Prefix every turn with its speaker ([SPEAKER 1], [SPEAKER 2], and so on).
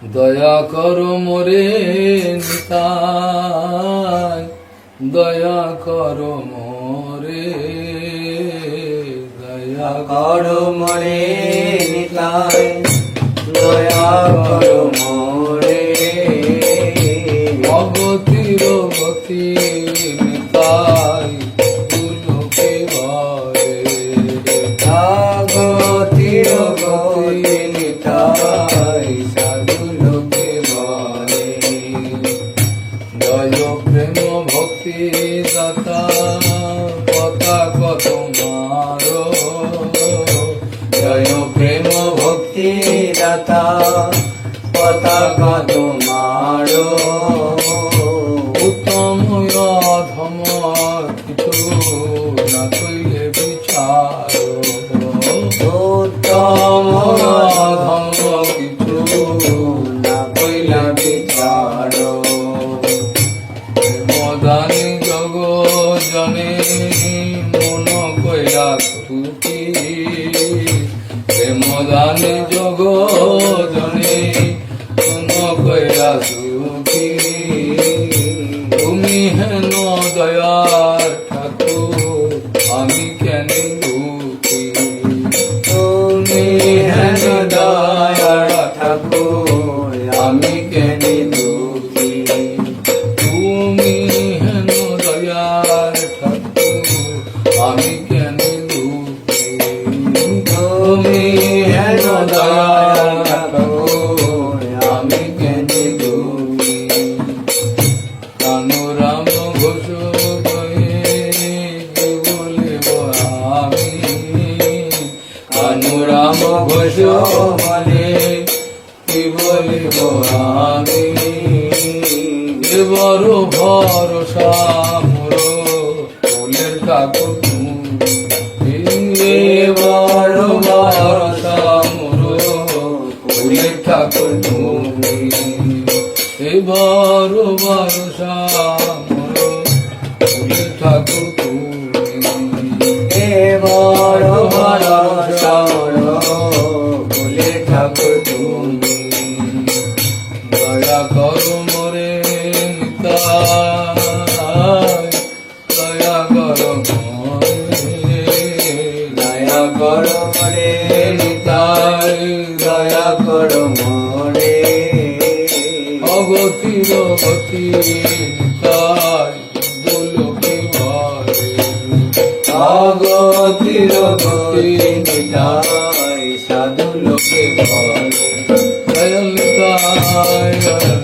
[SPEAKER 1] দয়া করো মোরে নিতাই, দয়া করো মোরে, দয়া
[SPEAKER 2] করো মোরে নিতাই, দয়া করো মোরে।
[SPEAKER 1] অগতির গতি নিতাই তুলকে বারে,
[SPEAKER 2] অগতির গতি নিতাই সাধুলোকে বলে।
[SPEAKER 1] জয় প্রেম ভক্তি দাতা পতাক তোমার,
[SPEAKER 2] জয় প্রেম ভক্তি দাতা পতাকা তোমার।
[SPEAKER 1] উত্তম অধম কিছু না কইলে বিচার,
[SPEAKER 2] উত্তম
[SPEAKER 1] অধম কিছু
[SPEAKER 2] না কইলা বিচার।
[SPEAKER 1] মদানি জগ জনে মন কইলা তুকি, মদানি জগ জনে মন কইলা সুখী। তুমি হেন দয়ার ঠাকুর আমি কেন দুঃখী,
[SPEAKER 2] তুমি হেন দয়ার ঠাকুর আমি কেন দুঃখী।
[SPEAKER 1] তুমি হেন দয়ার ঠাকুর আমি কেন দুঃখী,
[SPEAKER 2] তুমি হেন দয়ার ঠাকুর আমি কেন দুঃখী।
[SPEAKER 1] কানু রাম ঘোষ গয়ে কি বলিব আমি, কানু রাম ঘোষ বলে কি বলিব আমি। এবার ভরসা মোর ফুলের ঠাকুর তুমি, এবার ভরসা মোর ফুলের ঠাকুর তুমি। এবার ভরসা মোর ফুলের ঠাকুর তুমি,
[SPEAKER 2] এবার ভরসা মোর ফুলের ঠাকুর তুমি।
[SPEAKER 1] দয়া করো মোরে নিতাই, দয়া করো মোরে,
[SPEAKER 2] দয়া করো মোরে নিতাই, দয়া করো মোরে।
[SPEAKER 1] অগতির গতি নিতাই দুলোকে বারে,
[SPEAKER 2] অগতির গতি নিতাই সাধু লোকে বলে।
[SPEAKER 1] দয়াল নিতাই, দয়াল